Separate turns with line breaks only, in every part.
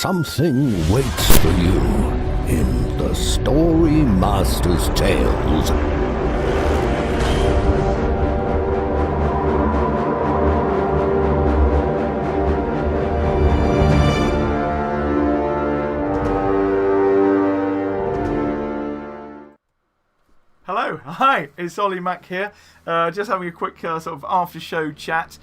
something waits for you in the Story Master's Tales.
Hello, hi, it's Ollie Mack here. Just having a quick sort of after-show chat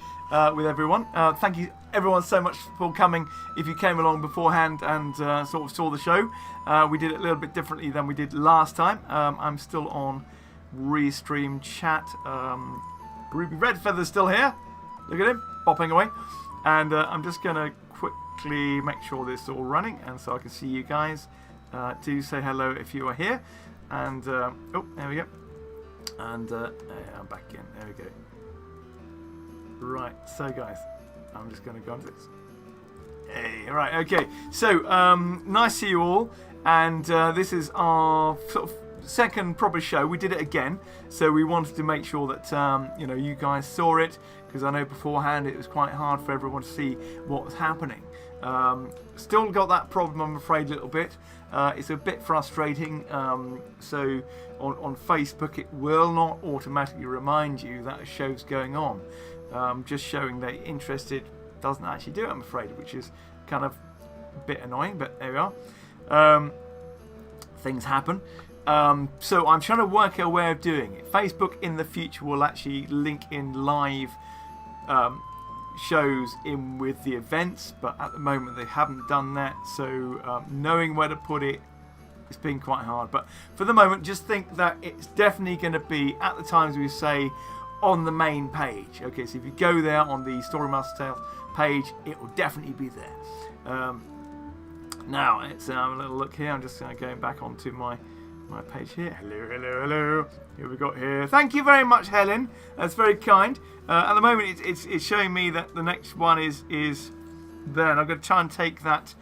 with everyone. Thank you everyone so much for coming. If you came along beforehand and sort of saw the show, we did it a little bit differently than we did last time. I'm still on Restream chat. Ruby Redfeather's still here. Look at him, bopping away. And I'm just going to quickly make sure this is all running, and so I can see you guys. Do say hello if you are here. And, oh, there we go. And I'm back in. There we go. Right, so guys, I'm just going to go into this. Hey, right, okay. So, nice to see you all. And this is our sort of second proper show. We did it again. So we wanted to make sure that, you know, you guys saw it. Because I know beforehand it was quite hard for everyone to see what was happening. Still got that problem, I'm afraid, a little bit. It's a bit frustrating. So on Facebook, it will not automatically remind you that a show's going on. Just showing that you're interested doesn't actually do it, I'm afraid, which is kind of a bit annoying, but there we are. Things happen. So I'm trying to work out a way of doing it. Facebook in the future will actually link in live shows in with the events, but at the moment they haven't done that, so knowing where to put it, it's been quite hard. But for the moment, just think that it's definitely going to be at the times we say on the main page. Okay, so if you go there on the Story Master Tales page, it will definitely be there. Now let's have a little look here. I'm just going back onto my page here. Hello. Here we got here. Thank you very much, Helen. That's very kind. At the moment, it's showing me that the next one is there, and I'm going to try and take that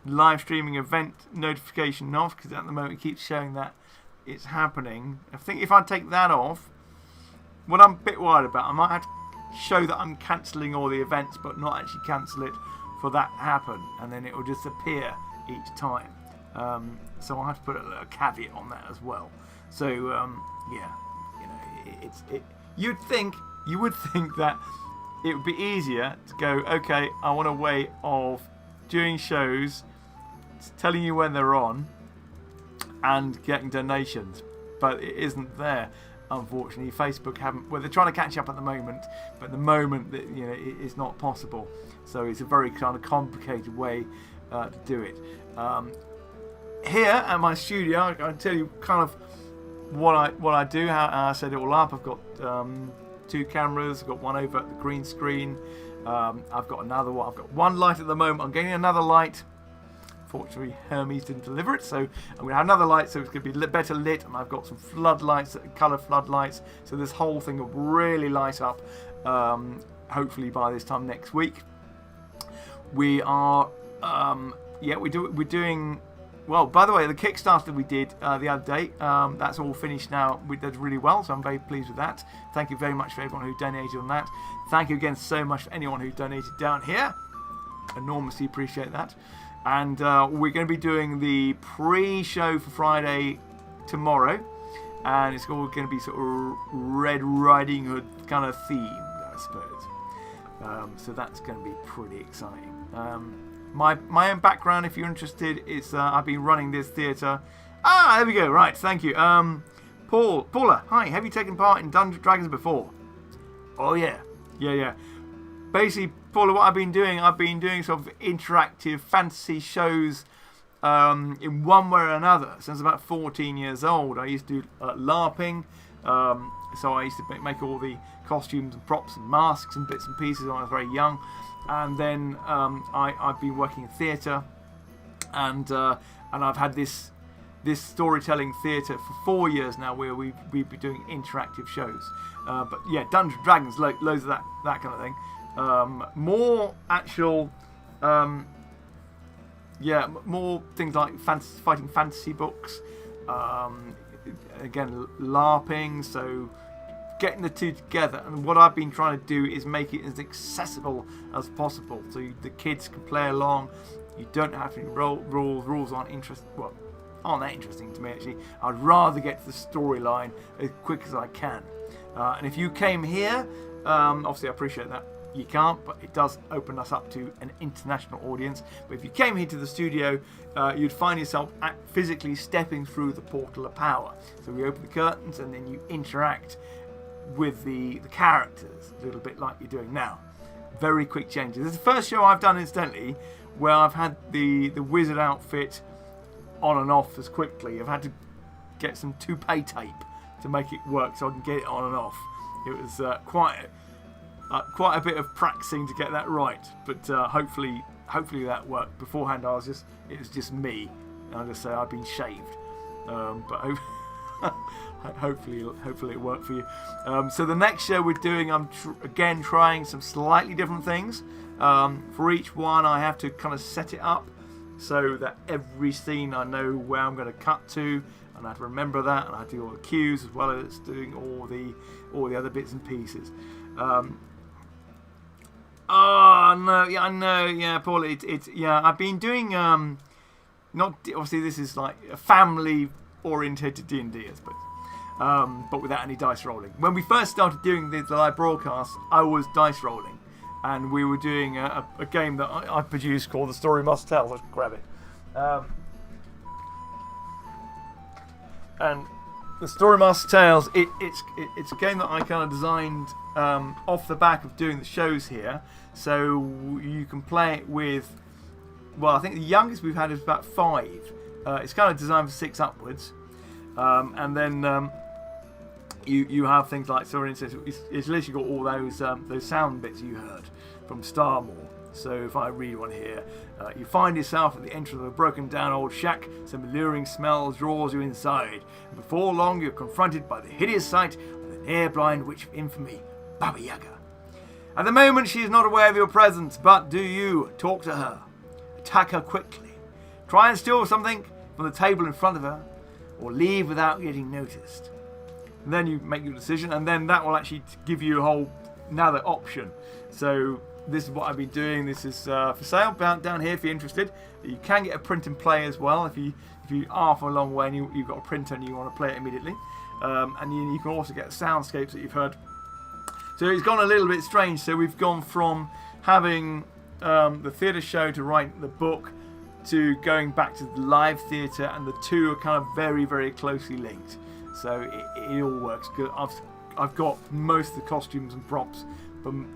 live streaming event notification off, because at the moment it keeps showing that it's happening. I think if I take that off, what I'm a bit worried about, I might have to show that I'm cancelling all the events, but not actually cancel it for that to happen, and then it will just appear each time. So I'll have to put a little caveat on that as well. So yeah, you know, you would think that it would be easier to go, okay, I want a way of doing shows, telling you when they're on, and getting donations, but it isn't there. Unfortunately, Facebook haven't. Well, they're trying to catch up at the moment, but at the moment, you know, it's not possible. So it's a very kind of complicated way to do it. Here at my studio, I can tell you kind of what I do, how I set it all up. I've got 2 cameras. I've got one over at the green screen. I've got another one. I've got one light at the moment. I'm getting another light. Fortunately, Hermes didn't deliver it, so I'm going to have another light, so it's going to be better lit. And I've got some floodlights, colour floodlights, so this whole thing will really light up. Hopefully by this time next week. We are, we're doing. Well, by the way, the Kickstarter we did the other day, that's all finished now. We did really well, so I'm very pleased with that. Thank you very much for everyone who donated on that. Thank you again so much for anyone who donated down here. Enormously appreciate that. And we're going to be doing the pre-show for Friday tomorrow. And it's all going to be sort of Red Riding Hood kind of themed, I suppose. So that's going to be pretty exciting. My own background, if you're interested, is I've been running this theatre. There we go. Right, thank you. Paula, hi. Have you taken part in Dungeons & Dragons before? Oh yeah. Basically, Paula, what I've been doing sort of interactive fantasy shows in one way or another since about 14 years old. I used to do LARPing, so I used to make all the costumes and props and masks and bits and pieces when I was very young. And then I've been working in theatre, and I've had this storytelling theatre for 4 years now, where we've been doing interactive shows. But yeah, Dungeons & Dragons, loads of that kind of thing. More actual, more things like fighting fantasy books. Again, LARPing, so getting the two together. And what I've been trying to do is make it as accessible as possible, so the kids can play along, You don't have any rules. Rules aren't that interesting to me, actually. I'd rather get to the storyline as quick as I can. And if you came here, obviously I appreciate that you can't, but it does open us up to an international audience. But if you came here to the studio, you'd find yourself physically stepping through the portal of power. So we open the curtains and then you interact with the characters, a little bit like you're doing now. Very quick changes. This is the first show I've done, incidentally, where I've had the wizard outfit on and off as quickly. I've had to get some toupee tape to make it work so I can get it on and off. It was quite a bit of practicing to get that right, but hopefully that worked. Beforehand, it was just me. I just say I've been shaved, but hopefully it worked for you. So the next show we're doing, I'm again trying some slightly different things. For each one, I have to kind of set it up so that every scene I know where I'm going to cut to, and I have to remember that, and I do all the cues as well as doing all the other bits and pieces. Oh no, yeah, I know, yeah, Paul. It's I've been doing not obviously this is like a family-oriented D&D, I suppose, but without any dice rolling. When we first started doing the live broadcast, I was dice rolling, and we were doing a game that I produced called The Story Must Tell. Let's grab it. And The Story Must Tell, it's a game that I kind of designed off the back of doing the shows here. So you can play it with, well, I think the youngest we've had is about 5. It's kind of designed for 6 upwards. And then you have things like, so for instance, it's literally got all those sound bits you heard from Starmore. So if I read one here, you find yourself at the entrance of a broken down old shack. Some alluring smell draws you inside. And before long, you're confronted by the hideous sight of an air-blind witch of infamy, Baba Yaga. At the moment, she is not aware of your presence, but do you talk to her? Attack her quickly. Try and steal something from the table in front of her, or leave without getting noticed. And then you make your decision, and then that will actually give you another option. So this is what I've been doing. This is for sale down here if you're interested. You can get a print and play as well if you are for a long way and you've got a printer and you want to play it immediately. And you can also get soundscapes that you've heard. So it's gone a little bit strange. So we've gone from having the theatre show to write the book to going back to the live theatre, and the two are kind of very, very closely linked. So it all works good. I've got most of the costumes and props from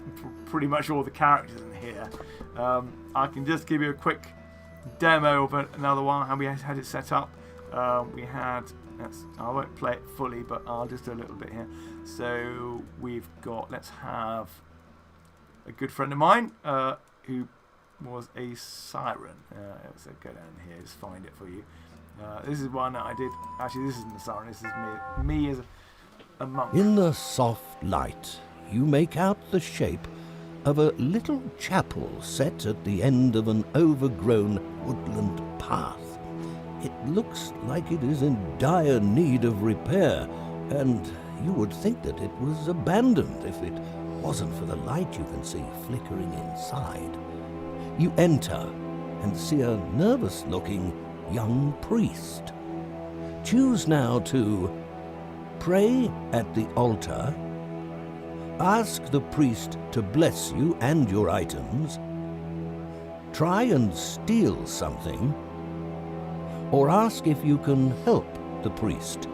pretty much all the characters in here. I can just give you a quick demo of another one, how we had it set up. I won't play it fully, but I'll just do a little bit here. So we've got, let's have a good friend of mine who was a siren. So go down here, just find it for you. This is one that I did. Actually, this isn't the siren. This is me as a monk.
In the soft light, you make out the shape of a little chapel set at the end of an overgrown woodland path. It looks like it is in dire need of repair, and you would think that it was abandoned if it wasn't for the light you can see flickering inside. You enter and see a nervous-looking young priest. Choose now to pray at the altar, ask the priest to bless you and your items, try and steal something, or ask if you can help the priest.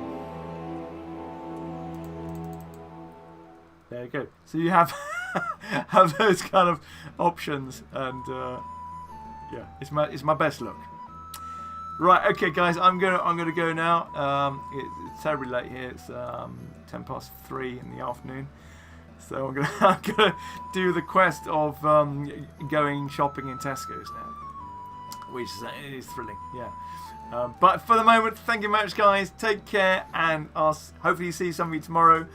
There you go. So you have have those kind of options, and yeah, it's my best look. Right, okay, guys, I'm gonna go now. It's terribly late here. It's 3:10 in the afternoon, so I'm gonna do the quest of going shopping in Tesco's now, which is thrilling. Yeah. But for the moment, thank you very much, guys. Take care, and I'll hopefully see some of you tomorrow.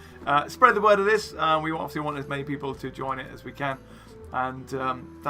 Spread the word of this. We obviously want as many people to join it as we can. And thank